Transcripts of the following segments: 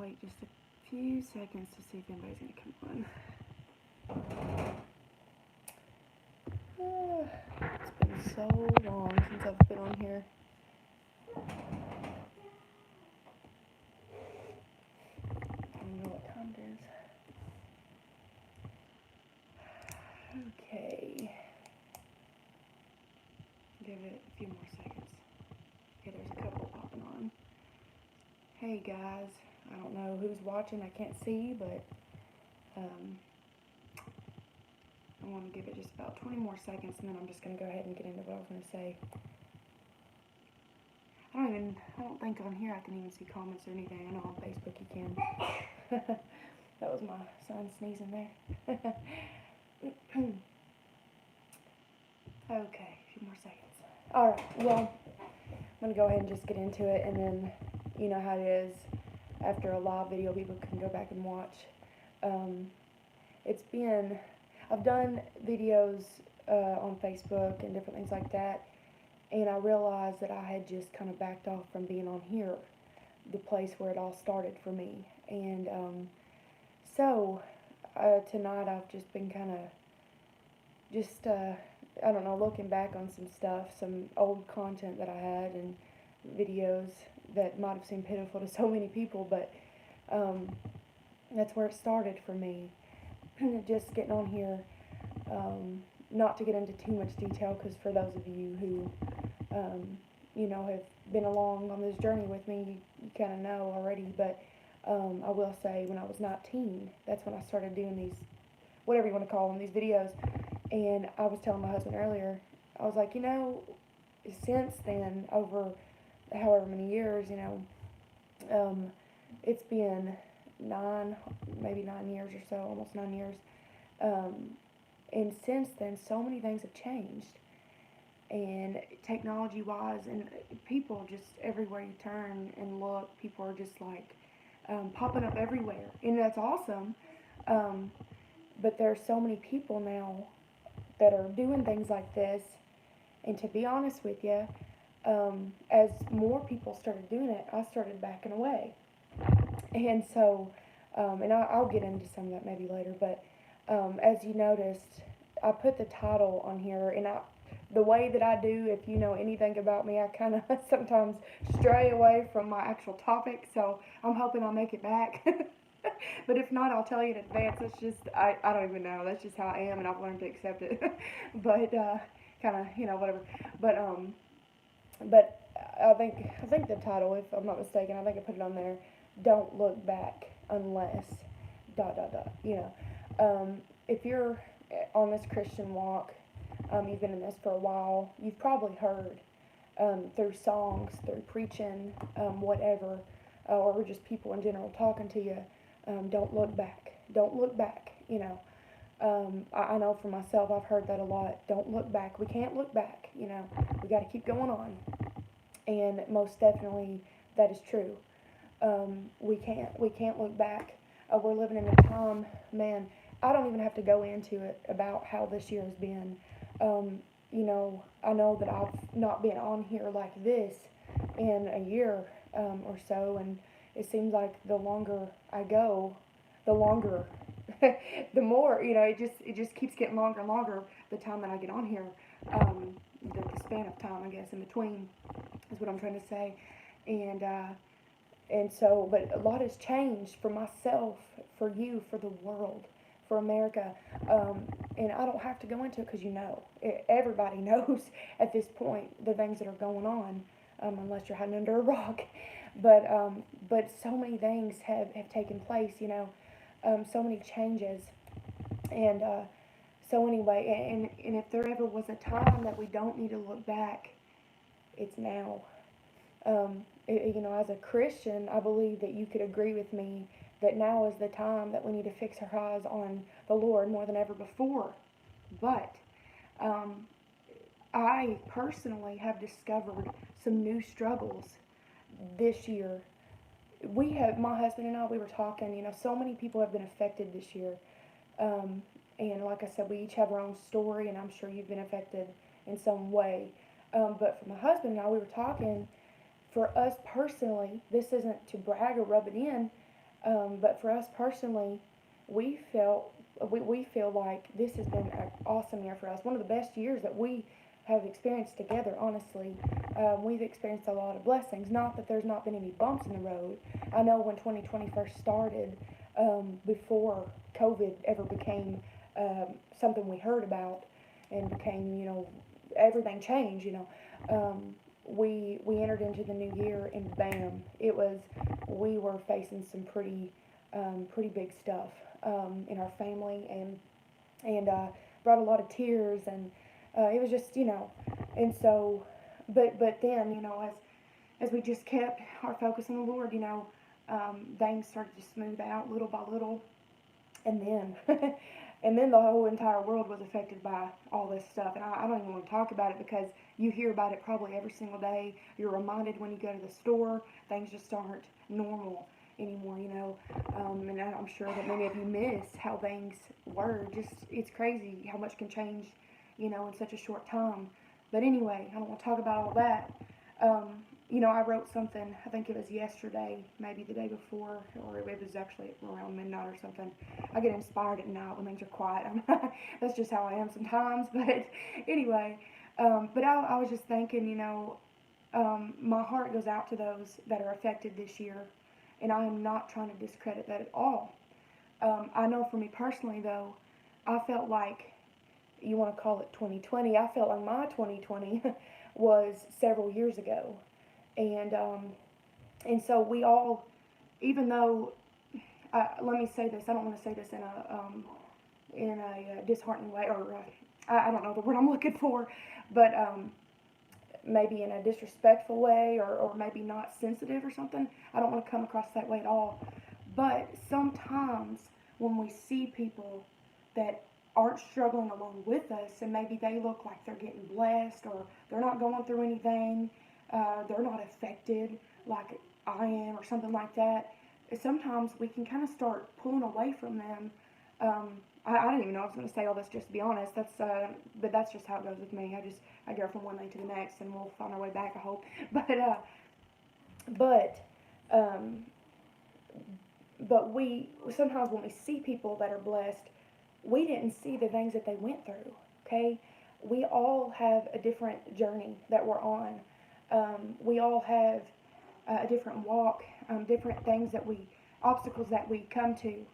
wait just a few seconds to see if anybody's going to come on. It's been so long since I've been on here. I don't know what time it is. Okay. Give it a few more seconds. Okay, there's a couple popping on. Hey guys, I don't know who's watching, I can't see, but I want to give it just about 20 more seconds, and then I'm just going to go ahead and get into what I was going to say. I don't think on here I can even see comments or anything. I know on Facebook you can. That was my son sneezing there. Okay, a few more seconds. Alright, well, I'm going to go ahead and just get into it, and then you know how it is. After a live video, people can go back and watch. I've done videos on Facebook and different things like that, and I realized that I had just kind of backed off from being on here, the place where it all started for me. And so tonight I've just been kind of I don't know, looking back on some stuff, some old content that I had and videos that might have seemed pitiful to so many people, but that's where it started for me. Just getting on here, not to get into too much detail, because for those of you who, you know, have been along on this journey with me, you kind of know already, but I will say when I was 19, that's when I started doing these, whatever you want to call them, these videos, and I was telling my husband earlier, I was like, you know, since then, over however many years, you know, it's been maybe 9 years or so, almost 9 years, and since then, so many things have changed, and technology-wise, and people just everywhere you turn and look, people are just like popping up everywhere, and that's awesome, but there are so many people now that are doing things like this, and to be honest with you, as more people started doing it, I started backing away. And so, and I'll get into some of that maybe later, but as you noticed, I put the title on here, and the way that I do, if you know anything about me, I kind of sometimes stray away from my actual topic, so I'm hoping I'll make it back. But if not, I'll tell you in advance. It's just, I don't even know. That's just how I am, and I've learned to accept it. But, kind of, you know, whatever. But I think the title, if I'm not mistaken, I think I put it on there. Don't look back unless ... You know, if you're on this Christian walk, you've been in this for a while. You've probably heard through songs, through preaching, whatever, or just people in general talking to you. Don't look back. Don't look back. You know. I know for myself, I've heard that a lot. Don't look back. We can't look back. You know, we got to keep going on. And most definitely, that is true. We can't look back. We're living in a time, man. I don't even have to go into it about how this year has been. You know, I know that I've not been on here like this in a year or so, and it seems like the longer I go, the longer, the more, you know, it just keeps getting longer and longer the time that I get on here. The span of time, I guess, in between is what I'm trying to say, and so, but a lot has changed for myself, for you, for the world, for America, and I don't have to go into it because you know, everybody knows at this point the things that are going on, unless you're hiding under a rock, but so many things have taken place, you know, so many changes, and so anyway, and if there ever was a time that we don't need to look back, it's now. You know, as a Christian, I believe that you could agree with me that now is the time that we need to fix our eyes on the Lord more than ever before. But I personally have discovered some new struggles this year. My husband and I, we were talking, you know, so many people have been affected this year. And like I said, we each have our own story, and I'm sure you've been affected in some way. But for my husband and I, we were talking, for us personally, this isn't to brag or rub it in, But for us personally, we felt we feel like this has been an awesome year for us. One of the best years that we have experienced together. Honestly, we've experienced a lot of blessings. Not that there's not been any bumps in the road. I know when 2020 first started, before COVID ever became something we heard about and became, everything changed. We entered into the new year and bam, we were facing some pretty big stuff in our family, and brought a lot of tears, and it was just, and so, but then, as we just kept our focus on the Lord, things started to smooth out little by little, and then and then the whole entire world was affected by all this stuff, and I don't even want to talk about it because you hear about it probably every single day. You're reminded when you go to the store, things just aren't normal anymore, and I'm sure that many of you miss how things were. Just, it's crazy how much can change, in such a short time. But anyway, I don't want to talk about all that. I wrote something, I think it was yesterday, maybe the day before, or it was actually around midnight or something. I get inspired at night when things are quiet. That's just how I am sometimes. But anyway, but I was just thinking, my heart goes out to those that are affected this year, and I am not trying to discredit that at all. I know for me personally, though, I felt like, you want to call it 2020, I felt like my 2020 was several years ago. And so we all, even though, let me say this, I don't want to say this in a disheartening way, or I don't know the word I'm looking for, but maybe in a disrespectful way, or maybe not sensitive or something. I don't want to come across that way at all. But sometimes when we see people that aren't struggling along with us, and maybe they look like they're getting blessed, or they're not going through anything, they're not affected like I am, or something like that, sometimes we can kind of start pulling away from them. I didn't even know I was going to say all this, just to be honest. But that's just how it goes with me. I go from one thing to the next, and we'll find our way back, I hope. But um, but we sometimes, when we see people that are blessed, we didn't see the things that they went through. Okay, we all have a different journey that we're on. We all have a different walk, different things obstacles that we come to,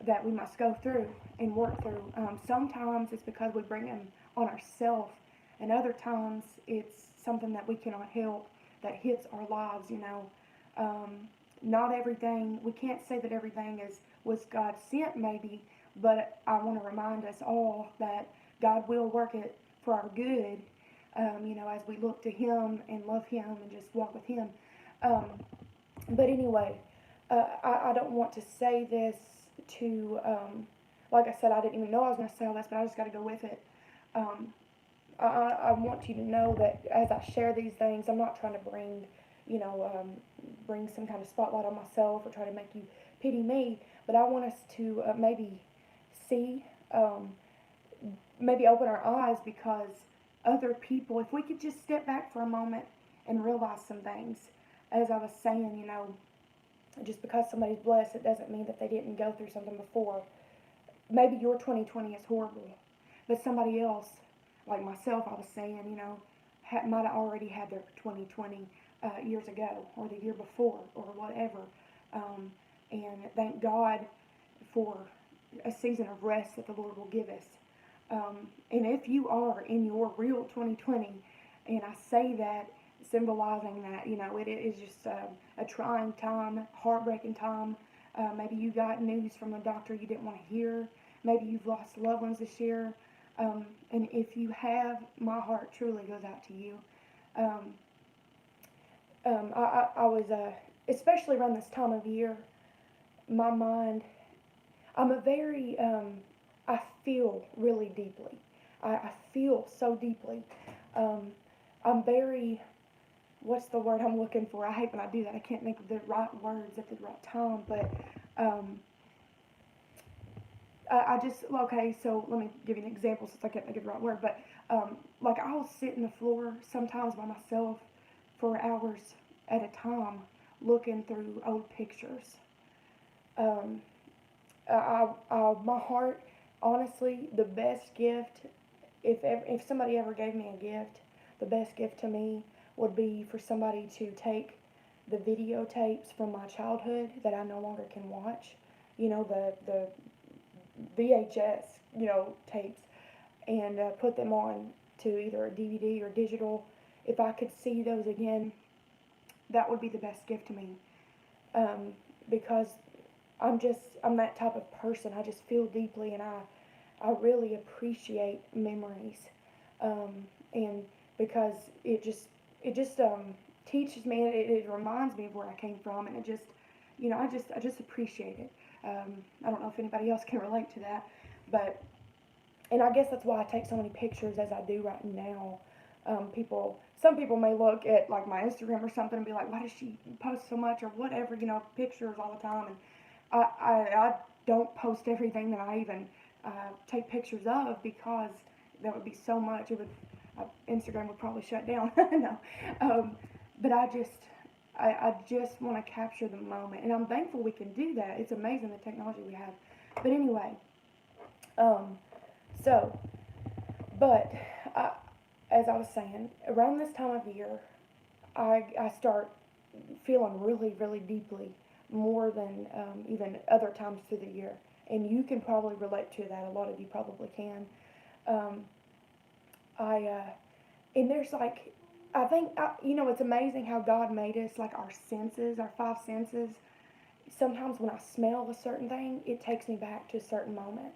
that we must go through and work through. Sometimes it's because we bring them on ourselves, and other times it's something that we cannot help that hits our lives. Not everything. We can't say that everything was God sent, maybe, but I want to remind us all that God will work it for our good. As we look to Him and love Him and just walk with Him. Um, but anyway, I don't want to say this to, like I said, I didn't even know I was going to say all this, but I just got to go with it. Um, I want you to know that as I share these things, I'm not trying to bring some kind of spotlight on myself or try to make you pity me, but I want us to maybe see, maybe open our eyes, because other people, if we could just step back for a moment and realize some things. As I was saying, just because somebody's blessed, it doesn't mean that they didn't go through something before. Maybe your 2020 is horrible, but somebody else, like myself, I was saying, might have already had their 2020 years ago, or the year before, or whatever. And thank God for a season of rest that the Lord will give us. And if you are in your real 2020, and I say that symbolizing that, it is just a trying time, heartbreaking time. Maybe you got news from a doctor you didn't want to hear. Maybe you've lost loved ones this year. And if you have, my heart truly goes out to you. Um, I was, especially around this time of year, my mind, I'm a very, I feel really deeply. I feel so deeply. Um, I'm very, what's the word I'm looking for? I hate when I do that. I can't think of the right words at the right time, but um, okay, so let me give you an example since I can't think of the right word, but like I'll sit in the floor sometimes by myself for hours at a time looking through old pictures. Um, my heart, honestly, the best gift, if somebody ever gave me a gift, the best gift to me would be for somebody to take the videotapes from my childhood that I no longer can watch, the VHS, tapes, and put them on to either a DVD or digital. If I could see those again, that would be the best gift to me. Um, because I'm that type of person. I just feel deeply, and I really appreciate memories, and because it just teaches me. It reminds me of where I came from, and it just, I just appreciate it. I don't know if anybody else can relate to that, but and I guess that's why I take so many pictures as I do right now. Some people may look at like my Instagram or something and be like, "Why does she post so much or whatever?" Pictures all the time. And I don't post everything that I even take pictures of because that would be so much. Instagram would probably shut down. No, but I just want to capture the moment, and I'm thankful we can do that. It's amazing the technology we have. But anyway, um, so but I, as I was saying, around this time of year, I start feeling really, really deeply more than even other times through the year. And you can probably relate to that. A lot of you probably can. Um, I and there's like, I think it's amazing how God made us, like our senses, our five senses. Sometimes when I smell a certain thing, it takes me back to a certain moment.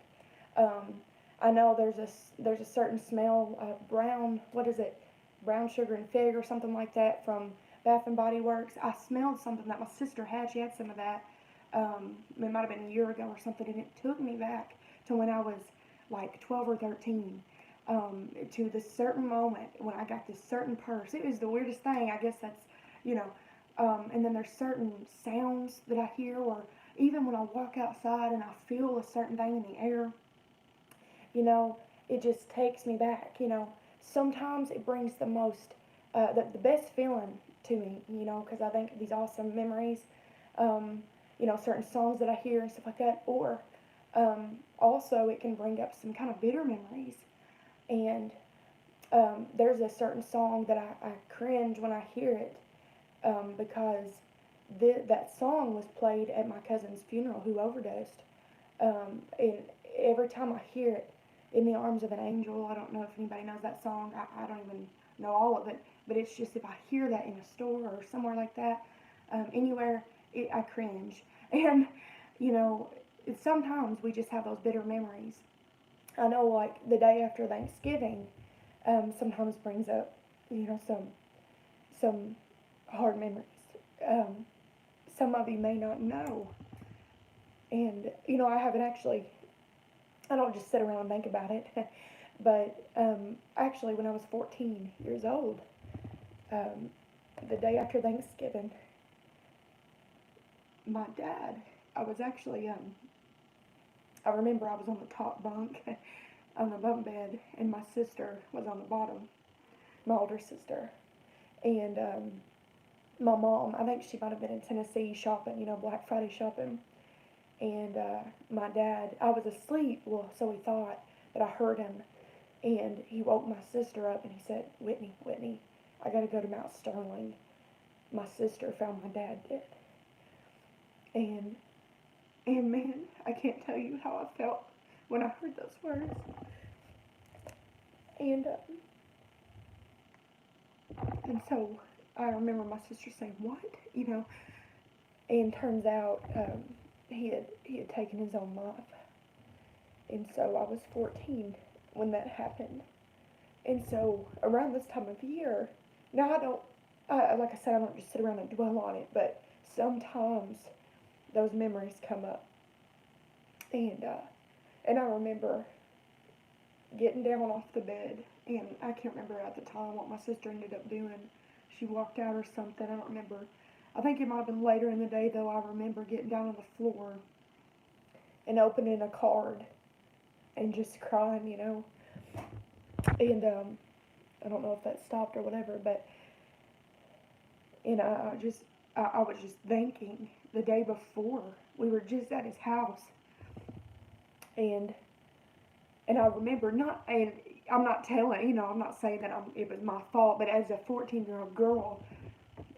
Um, I know there's a certain smell, brown, what is it, brown sugar and fig or something like that from Bath and Body Works. I smelled something that my sister had. She had some of that. It might have been a year ago or something, and it took me back to when I was like 12 or 13. To this certain moment when I got this certain purse. It was the weirdest thing. I guess that's, you know. And then there's certain sounds that I hear, or even when I walk outside and I feel a certain thing in the air, you know, it just takes me back, Sometimes it brings the best feeling to me, because I think these awesome memories, certain songs that I hear and stuff like that, or also it can bring up some kind of bitter memories. And there's a certain song that I cringe when I hear it, because that song was played at my cousin's funeral who overdosed. And every time I hear it, "In the Arms of an Angel," I don't know if anybody knows that song. I don't even know all of it, but it's just if I hear that in a store or somewhere like that, anywhere, I cringe. And you know, sometimes we just have those bitter memories. I know, like the day after Thanksgiving, sometimes brings up, some hard memories. Um, some of you may not know, and I haven't actually. I don't just sit around and think about it. But actually, when I was 14 years old, um, the day after Thanksgiving, my dad, I was actually, I remember I was on the top bunk on the bunk bed, and my sister was on the bottom, my older sister. And my mom, I think she might have been in Tennessee shopping, Black Friday shopping. And my dad, I was asleep, well, so he thought, but I heard him. And he woke my sister up and he said, "Whitney, Whitney, I gotta go to Mount Sterling. My sister found my dad dead." And, and man, I can't tell you how I felt when I heard those words. And, and so I remember my sister saying, "What?" And turns out he had taken his own life. And so I was 14 when that happened. And so around this time of year, now I don't, like I said, I don't just sit around and dwell on it, but sometimes those memories come up. And, and I remember getting down off the bed, and I can't remember at the time what my sister ended up doing. She walked out or something, I don't remember. I think it might have been later in the day, though. I remember getting down on the floor and opening a card and just crying. And I don't know if that stopped or whatever, but I just I was just thinking the day before we were just at his house, and I remember not, and I'm not telling, I'm not saying that it was my fault, but as a 14-year-old girl,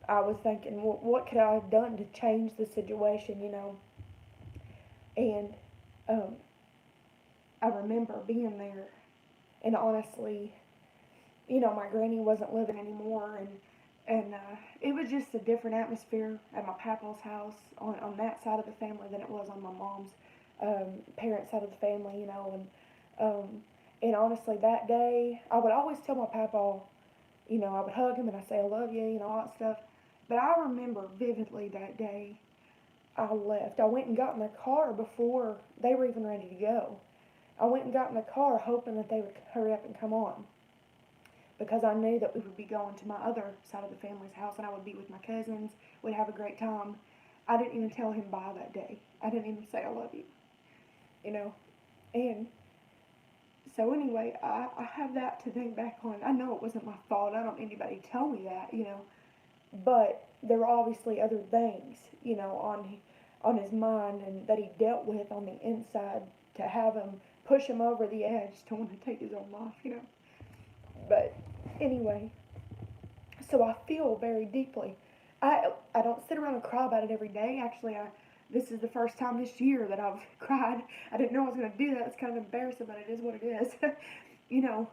I was thinking, well, what could I have done to change the situation? And um, I remember being there, and honestly, my granny wasn't living anymore, and it was just a different atmosphere at my papa's house on that side of the family than it was on my mom's parents' side of the family. And honestly, that day, I would always tell my papa, I would hug him and I'd say, I love you, all that stuff. But I remember vividly that day I left. I went and got in the car before they were even ready to go. I went and got in the car hoping that they would hurry up and come on, because I knew that we would be going to my other side of the family's house and I would be with my cousins. We'd have a great time. I didn't even tell him bye that day. I didn't even say I love you, you know. And so anyway, I have that to think back on. I know it wasn't my fault. I don't need anybody to tell me that. But there were obviously other things, on his mind and that he dealt with on the inside to have him push him over the edge to want to take his own life. But anyway, so I feel very deeply. I don't sit around and cry about it every day. Actually, this is the first time this year that I've cried. I didn't know I was going to do that. It's kind of embarrassing, but it is what it is. you know,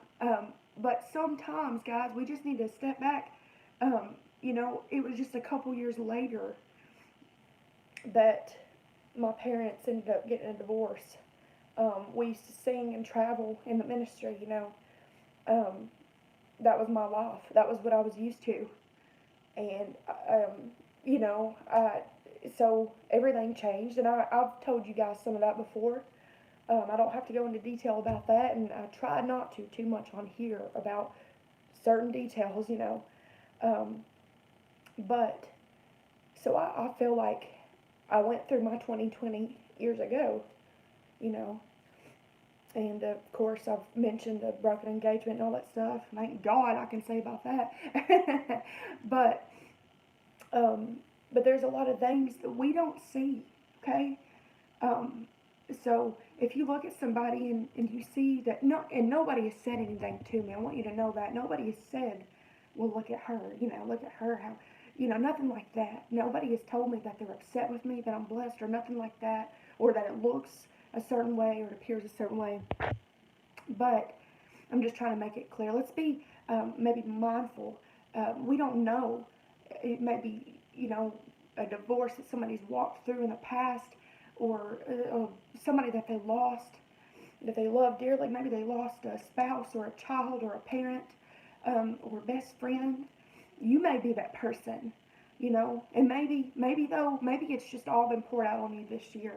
but sometimes, guys, we just need to step back. It was just a couple years later that my parents ended up getting a divorce. We used to sing and travel in the ministry. Um, that was my life. That was what I was used to. And, you know, I, so everything changed. And I've told you guys some of that before. I don't have to go into detail about that. And I try not to too much on here about certain details. Um, but, so I feel like I went through my 2020 years ago, you know, and of course, I've mentioned the broken engagement and all that stuff. Thank God I can say about that. but um, but there's a lot of things that we don't see. Okay. Um, so if you look at somebody and you see that and nobody has said anything to me. I want you to know that nobody has said, "Well, look at her." Look at her. How. Nothing like that. Nobody has told me that they're upset with me, that I'm blessed, or nothing like that, or that it looks a certain way or it appears a certain way. But I'm just trying to make it clear. Let's be maybe mindful. We don't know. It may be, a divorce that somebody's walked through in the past, or somebody that they lost, that they love dearly. Maybe they lost a spouse or a child or a parent or a best friend. You may be that person. And maybe it's just all been poured out on you this year.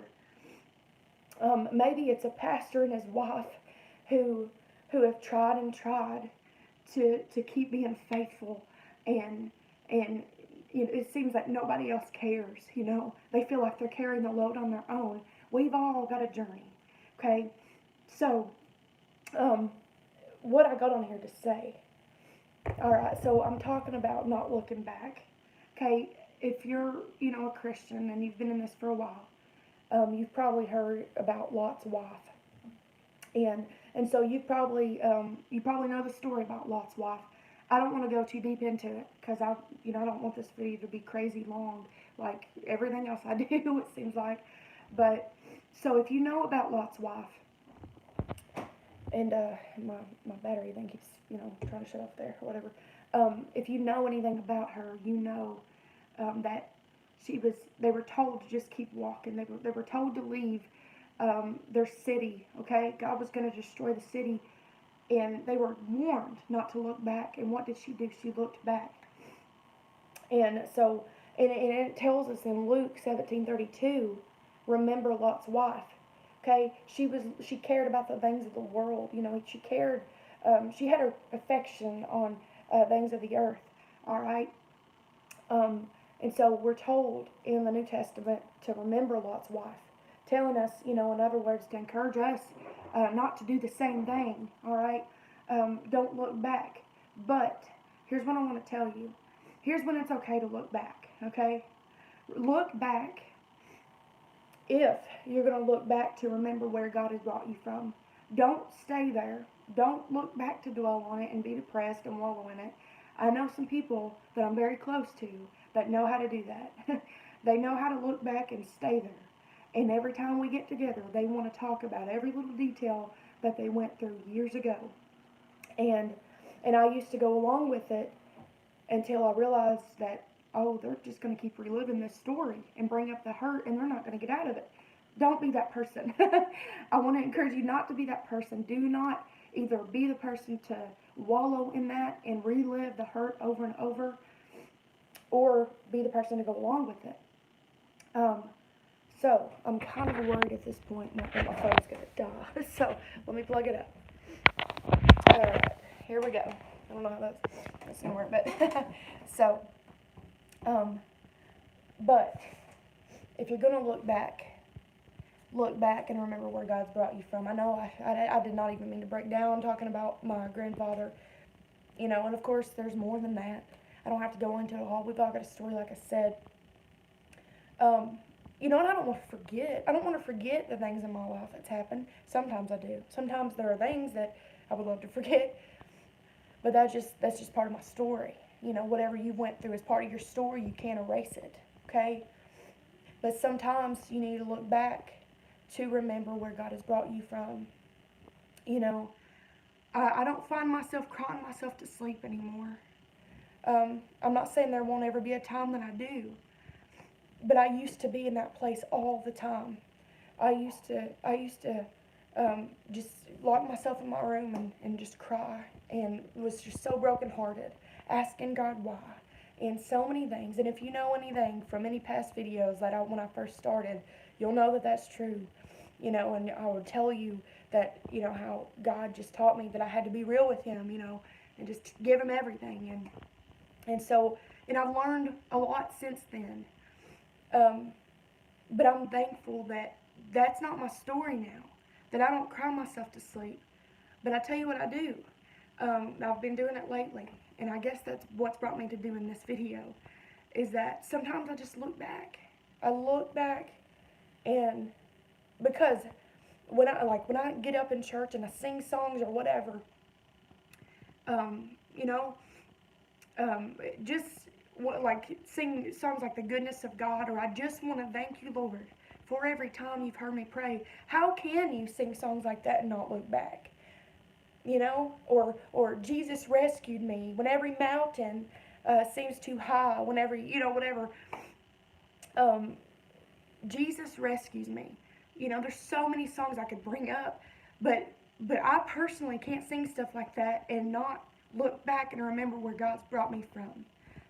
Maybe it's a pastor and his wife who have tried and tried to keep being faithful, and it seems like nobody else cares. They feel like they're carrying the load on their own. We've all got a journey. Okay, so what I got on here to say. All right, so I'm talking about not looking back. Okay, if you're a Christian and you've been in this for a while, you've probably heard about Lot's wife, and so you probably know the story about Lot's wife. I don't want to go too deep into it because I don't want this video to be crazy long like everything else I do. It seems like, but so if you know about Lot's wife, and my battery thing keeps trying to shut off there or whatever. If you know anything about her, that they were told to just keep walking. They were told to leave their city. Okay, God was going to destroy the city, and they were warned not to look back. And what did she do? She looked back. And so, and it tells us in Luke 17:32, remember Lot's wife. Okay, she cared about the things of the world. She cared. She had her affection on things of the earth. All right. And so we're told in the New Testament to remember Lot's wife, telling us, in other words, to encourage us not to do the same thing. All right. Don't look back. But here's what I want to tell you. here's when it's okay to look back, okay? Look back if you're going to look back to remember where God has brought you from. Don't stay there. Don't look back to dwell on it and be depressed and wallow in it. I know some people that I'm very close to that know how to do that. They know how to look back and stay there. And every time we get together, they want to talk about every little detail that they went through years ago. And and I used to go along with it until I realized that, oh, they're just going to keep reliving this story and bring up the hurt, and they're not going to get out of it. Don't be that person. I want to encourage you not to be that person. Do not either be the person to wallow in that and relive the hurt over and over, or be the person to go along with it. Um, so I'm kind of worried at this point that my phone's going to die. So let me plug it up. All right, here we go. I don't know how that's going to work, but so, but if you're going to look back and remember where God's brought you from. I know I did not even mean to break down talking about my grandfather, and of course there's more than that. I don't have to go into it all. We've all got a story, like I said. And I don't want to forget. I don't want to forget the things in my life that's happened. Sometimes I do. Sometimes there are things that I would love to forget, but that's just part of my story. Whatever you went through is part of your story. You can't erase it, okay? But sometimes you need to look back to remember where God has brought you from. I don't find myself crying myself to sleep anymore. I'm not saying there won't ever be a time that I do, but I used to be in that place all the time. I used to just lock myself in my room and just cry, and was just so brokenhearted, asking God why, and so many things. And if you know anything from any past videos that when I first started, you'll know that that's true. And I would tell you that, how God just taught me that I had to be real with Him, and just give Him everything. And so, I've learned a lot since then. But I'm thankful that that's not my story now, that I don't cry myself to sleep. But I tell you what I do. I've been doing it lately, and I guess that's what's brought me to doing this video, is that sometimes I just look back. I look back, and because when I get up in church and I sing songs or whatever, you know, just sing songs like the goodness of God, or I just want to thank you, Lord, for every time you've heard me pray. How can you sing songs like that and not look back? Or Jesus rescued me when every mountain seems too high, whenever, whatever. Jesus rescues me. There's so many songs I could bring up, but I personally can't sing stuff like that and not look back and remember where God's brought me from.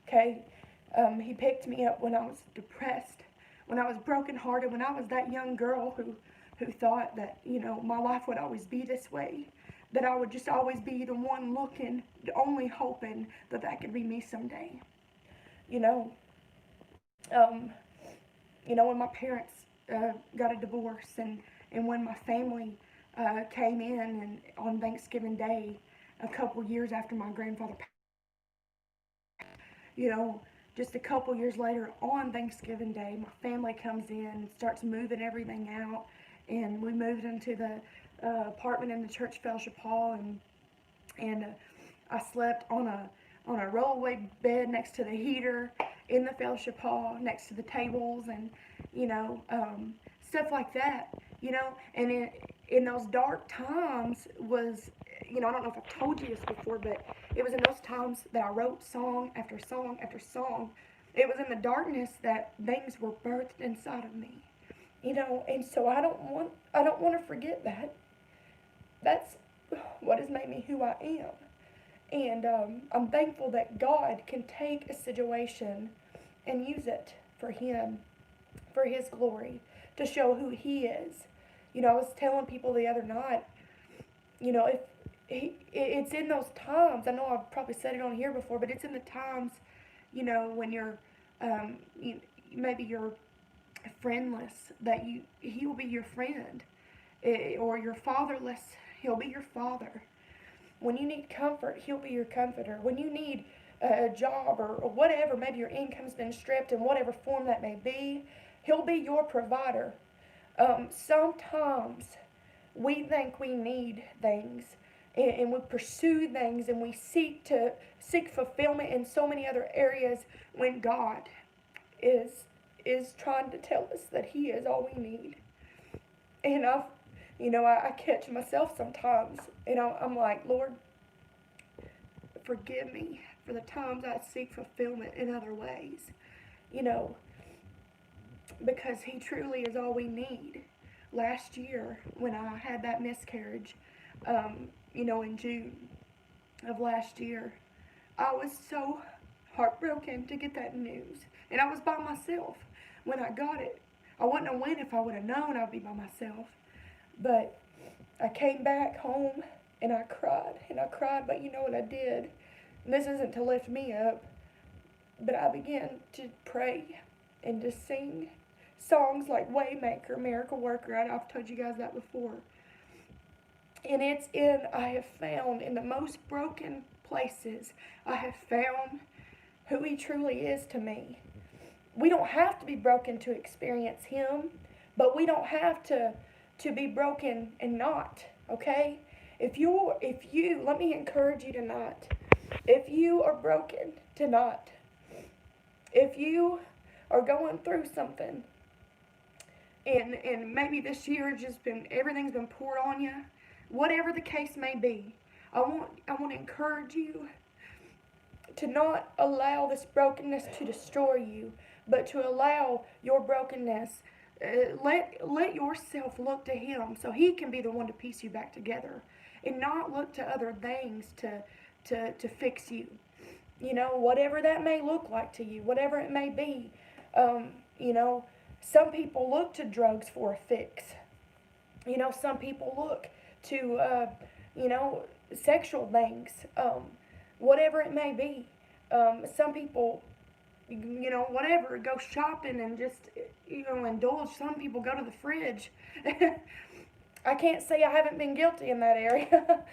Okay? He picked me up when I was depressed, when I was brokenhearted, when I was that young girl who thought that, my life would always be this way, that I would just always be the one looking, only hoping that could be me someday. When my parents got a divorce, and when my family came in and on Thanksgiving Day, a couple years after my grandfather passed, just a couple years later on Thanksgiving Day, my family comes in and starts moving everything out, and we moved into the apartment in the church fellowship hall, and I slept on a rollaway bed next to the heater in the fellowship hall, next to the tables, and stuff like that. And in those dark times was, I don't know if I've told you this before, but it was in those times that I wrote song after song after song. It was in the darkness that things were birthed inside of me. And so I don't want to forget that. That's what has made me who I am. And I'm thankful that God can take a situation and use it for Him, for His glory, to show who He is. I was telling people the other night, it's in those times, I know I've probably said it on here before, but it's in the times, when you're, maybe you're friendless, that He will be your friend, or you're fatherless, He'll be your father. When you need comfort, He'll be your comforter. When you need a job or whatever. Maybe your income's been stripped in whatever form that may be. He'll be your provider. Sometimes we think we need things, and we pursue things, and we seek fulfillment in so many other areas when God is is trying to tell us that He is all we need. And I catch myself sometimes, and I'm like, Lord, forgive me for the times I seek fulfillment in other ways, you know, because He truly is all we need. Last year, when I had that miscarriage, in June of last year, I was so heartbroken to get that news. And I was by myself when I got it. I wouldn't have went if I would have known I'd be by myself. But I came back home and I cried and I cried, but you know what I did? And this isn't to lift me up, but I began to pray and to sing songs like Waymaker, Miracle Worker. I've told you guys that before. And I have found in the most broken places, I have found who He truly is to me. We don't have to be broken to experience Him, but we don't have to be broken and not, okay? If you, let me encourage you tonight. If you are broken tonight, if you are going through something, and maybe this year everything's been poured on you, whatever the case may be, I want to encourage you to not allow this brokenness to destroy you, but to allow your brokenness, let yourself look to Him so He can be the one to piece you back together, and not look to other things to fix you. Whatever that may look like to you, whatever it may be. Some people look to drugs for a fix. Some people look to, sexual things, whatever it may be. Some people, whatever, go shopping and just, indulge. Some people go to the fridge. I can't say I haven't been guilty in that area.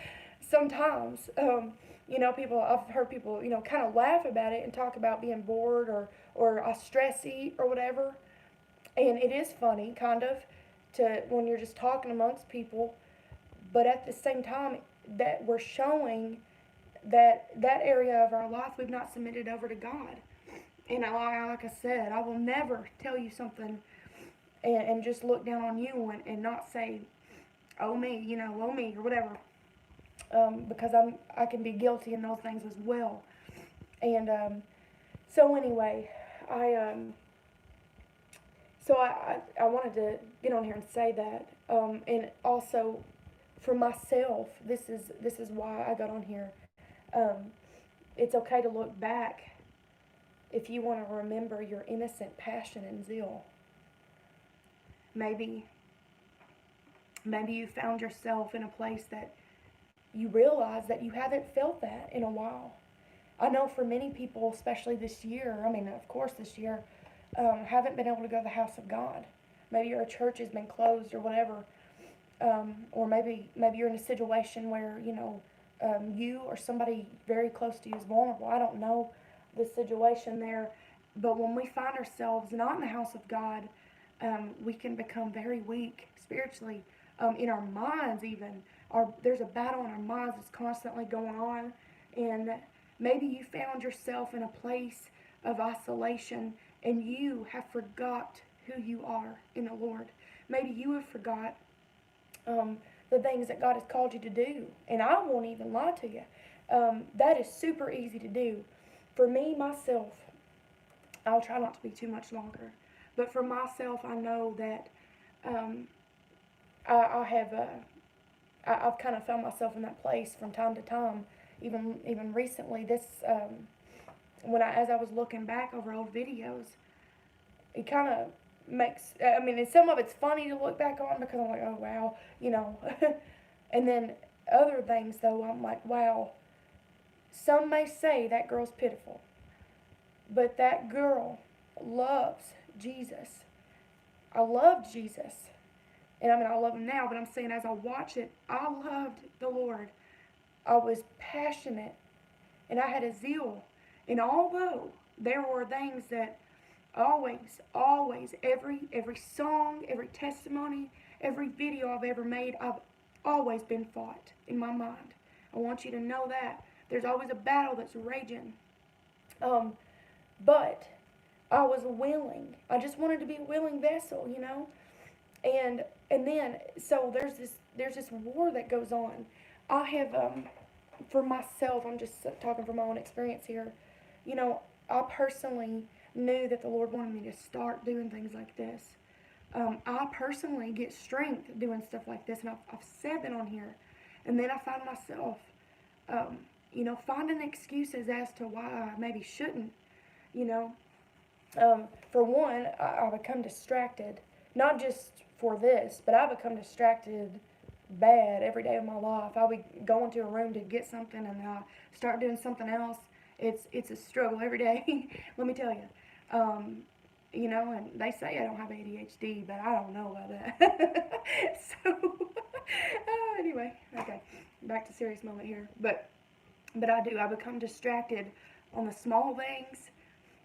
Sometimes, I've heard people, kind of laugh about it and talk about being bored or I stress eat or whatever. And it is funny, kind of, when you're just talking amongst people. But at the same time, that we're showing that area of our life we've not submitted over to God. And like I said, I will never tell you something and just look down on you and not say, oh me, oh me, or whatever. Because I can be guilty in those things as well. And so anyway, I wanted to get on here and say that. And also, for myself, this is why I got on here. It's okay to look back if you want to remember your innocent passion and zeal. Maybe you found yourself in a place that you realize that you haven't felt that in a while. I know for many people, especially this year, of course this year, haven't been able to go to the house of God. Maybe your church has been closed or whatever. Or maybe you're in a situation where, you or somebody very close to you is vulnerable. I don't know the situation there. But when we find ourselves not in the house of God, we can become very weak spiritually, in our minds even. There's a battle in our minds that's constantly going on. And maybe you found yourself in a place of isolation and you have forgot who you are in the Lord. Maybe you have forgot the things that God has called you to do. And I won't even lie to you. That is super easy to do. For me, myself, I'll try not to be too much longer. But for myself, I know that I've kind of found myself in that place from time to time. Even recently, as I was looking back over old videos, it kind of makes, and some of it's funny to look back on because I'm like, oh wow, and then other things though, I'm like, wow, some may say that girl's pitiful, but that girl loves Jesus. I love Jesus, and I love him now, but I'm saying as I watch it, I loved the Lord. I was passionate, and I had a zeal, And although there were things that always, every song, every testimony, every video I've ever made, I've always been fought in my mind. I want you to know that. There's always a battle that's raging. Um, but I was willing. I just wanted to be a willing vessel, you know? And then so there's this war that goes on. I have for myself, I'm just talking from my own experience here. You know, I personally knew that the Lord wanted me to start doing things like this. I personally get strength doing stuff like this, and I've said that on here. And then I find myself, finding excuses as to why I maybe shouldn't. You know, for one, I become distracted, not just for this, but I become distracted bad every day of my life. I'll be going to a room to get something, and I start doing something else. It's a struggle every day. Let me tell you. And they say I don't have ADHD, but I don't know about that. So, anyway, okay, back to serious moment here. But I do. I become distracted on the small things,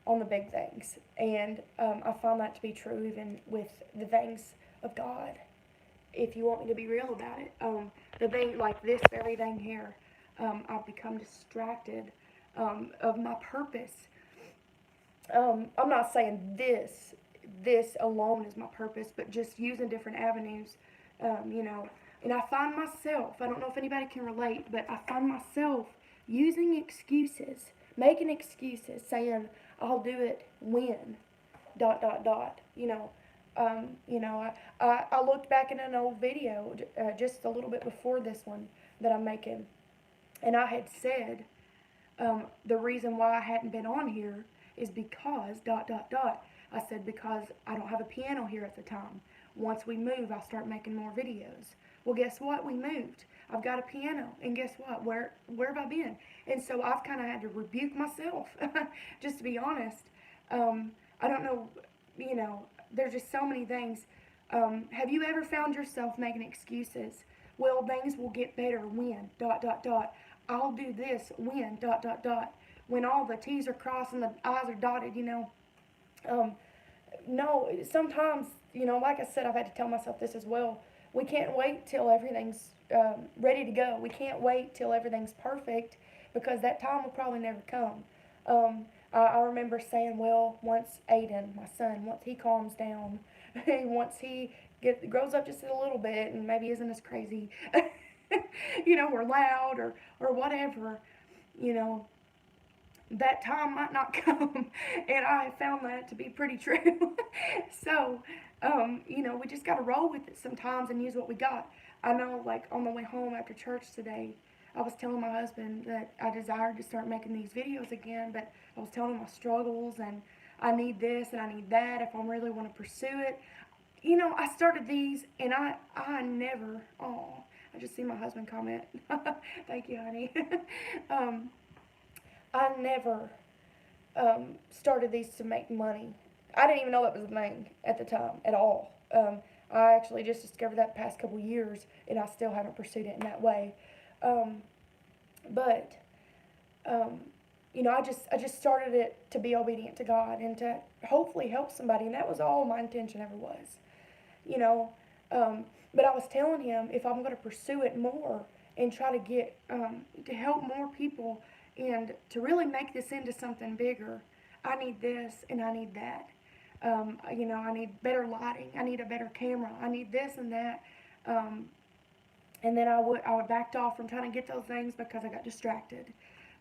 on the big things, and I find that to be true even with the things of God. If you want me to be real about it, the thing like this very thing here, I've become distracted of my purpose. I'm not saying this alone is my purpose, but just using different avenues, And I find myself, I don't know if anybody can relate, but I find myself using excuses, making excuses, saying I'll do it when, dot dot dot. I looked back at an old video just a little bit before this one that I'm making, and I had said the reason why I hadn't been on here is because dot dot dot. I said because I don't have a piano here at the time. Once we move, I'll start making more videos. Well, guess what? We moved. I've got a piano, and guess what? Where have I been? And so I've kind of had to rebuke myself, just to be honest. I don't know, there's just so many things. Have you ever found yourself making excuses? Well, things will get better when, dot, dot, dot. I'll do this when, dot, dot, dot. When all the T's are crossed and the I's are dotted, No, sometimes, like I said, I've had to tell myself this as well. We can't wait till everything's ready to go. We can't wait till everything's perfect because that time will probably never come. I remember saying, well, once Aiden, my son, once he calms down, once he grows up just a little bit and maybe isn't as crazy, or loud or whatever, you know, that time might not come. And I have found that to be pretty true. So, we just got to roll with it sometimes and use what we got. I know, like, on the way home after church today, I was telling my husband that I desired to start making these videos again, but I was telling him my struggles and I need this and I need that if I really want to pursue it. I started these and I never, I just see my husband comment. Thank you, honey. I never started these to make money. I didn't even know that was a thing at the time at all. I actually just discovered that the past couple years, and I still haven't pursued it in that way. But I just started it to be obedient to God and to hopefully help somebody, and that was all my intention ever was. But I was telling him if I'm going to pursue it more and try to get to help more people and to really make this into something bigger, I need this and I need that. I need better lighting. I need a better camera. I need this and that. And then I would backed off from trying to get those things because I got distracted.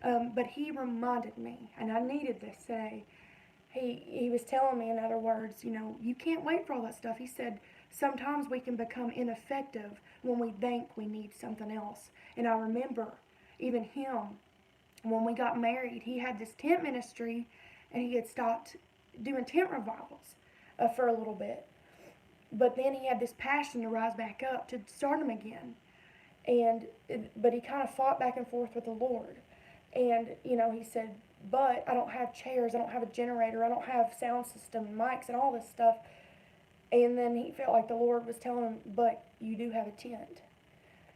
But he reminded me, and I needed this today. He was telling me, in other words, you can't wait for all that stuff. He said, sometimes we can become ineffective when we think we need something else. And I remember even him, when we got married, he had this tent ministry, and he had stopped doing tent revivals for a little bit. But then he had this passion to rise back up, to start them again. But he kind of fought back and forth with the Lord. And, he said, but I don't have chairs, I don't have a generator, I don't have sound system, mics, and all this stuff. And then he felt like the Lord was telling him, but you do have a tent.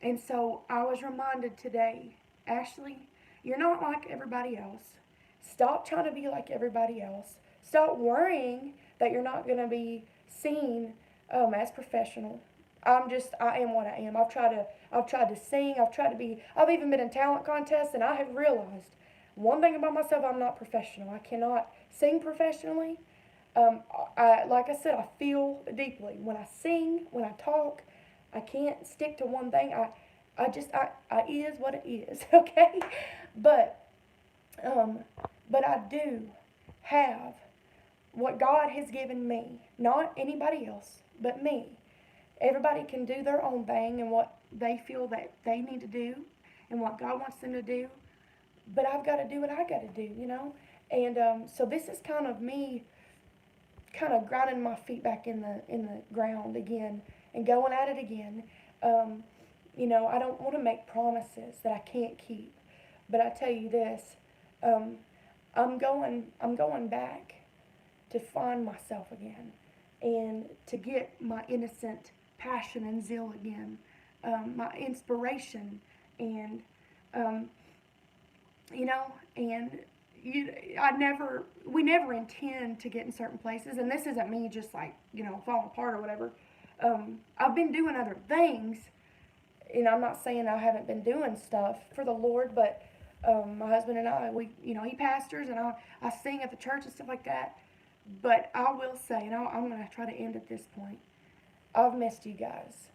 And so I was reminded today, Ashley, you're not like everybody else. Stop trying to be like everybody else. Stop worrying that you're not going to be seen as professional. I am what I am. I've tried to sing. I've even been in talent contests, and I have realized one thing about myself: I'm not professional. I cannot sing professionally. Like I said, I feel deeply when I sing, when I talk. I can't stick to one thing. I is what it is. Okay, but um, but I do have what God has given me, not anybody else, but me. Everybody can do their own thing and what they feel that they need to do and what God wants them to do. But I've got to do what I got to do, you know? And so this is kind of me kind of grinding my feet back in the ground again and going at it again. Um, I don't want to make promises that I can't keep. But I tell you this, um, I'm going back to find myself again and to get my innocent passion and zeal again, my inspiration, and um, and we never intend to get in certain places, and this isn't me just like falling apart or whatever. I've been doing other things, and I'm not saying I haven't been doing stuff for the Lord, but my husband and I, he pastors, and I sing at the church and stuff like that. But I will say, and I'm going to try to end at this point, I've missed you guys,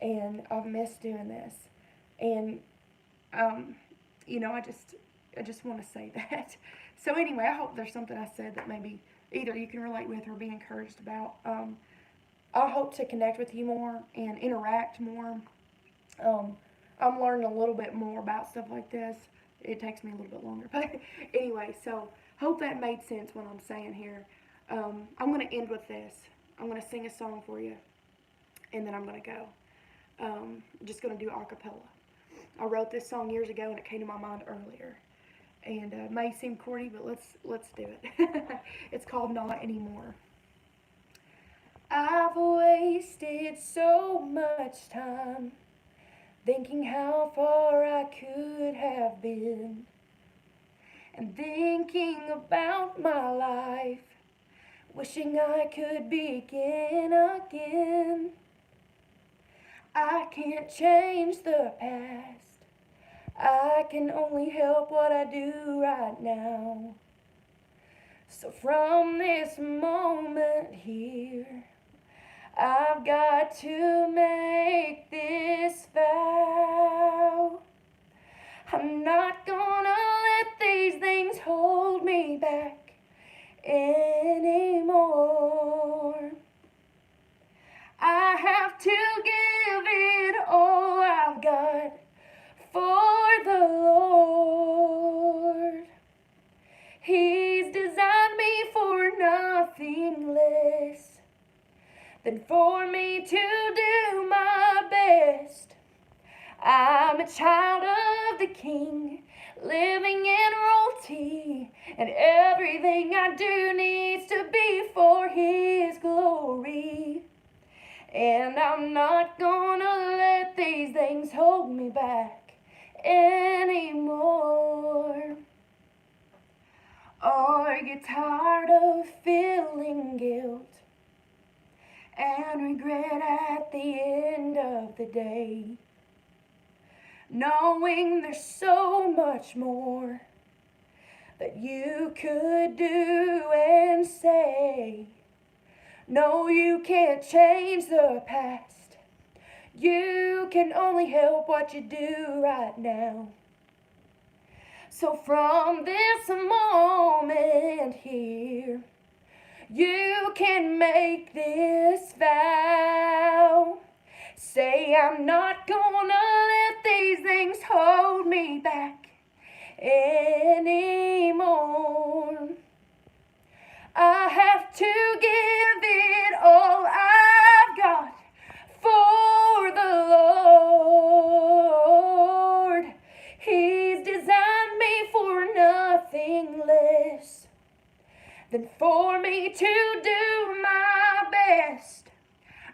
and I've missed doing this, and I just want to say that. So anyway, I hope there's something I said that maybe either you can relate with or be encouraged about. I hope to connect with you more and interact more. I'm learning a little bit more about stuff like this. It takes me a little bit longer, but anyway, so hope that made sense what I'm saying here. I'm going to end with this. I'm going to sing a song for you, and then I'm going to go. I'm just going to do a cappella. I wrote this song years ago, and it came to my mind earlier. And it may seem corny, but let's do it. It's called Not Anymore. I've wasted so much time thinking how far I could have been, and thinking about my life, wishing I could begin again. I can't change the past. I can only help what I do right now. So from this moment here, I've got to make this vow. I'm not gonna let these things hold me back anymore. I have to give it all I've got for the Lord. He's designed me for nothing less than for me to do my best. I'm a child of the King, living in royalty, and everything I do needs to be for His glory. And I'm not gonna let these things hold me back anymore. Are you tired of feeling guilt and regret at the end of the day? Knowing there's so much more that you could do and say. No, you can't change the past. You can only help what you do right now. So from this moment here, you can make this vow. Say, I'm not gonna let these things hold me back anymore. I have to give it all I've got for the Lord. He's designed me for nothing less than for me to do my best.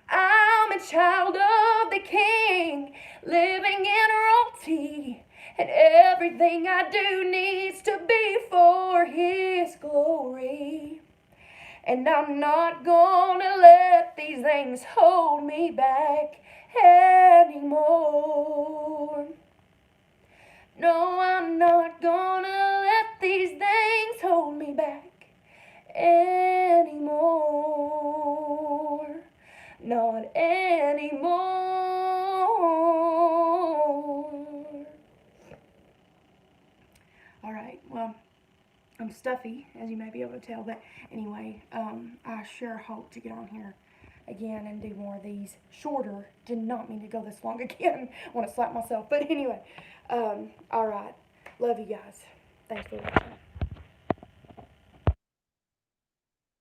I'm a child of the King, living in royalty, and everything I do needs to be for His glory. And I'm not gonna let these things hold me back anymore. No, I'm not gonna let these things hold me back anymore. Not anymore. Alright, well, I'm stuffy, as you may be able to tell, but anyway, I sure hope to get on here again and do more of these shorter. Did not mean to go this long again. I want to slap myself, but anyway, alright, love you guys. Thanks for watching.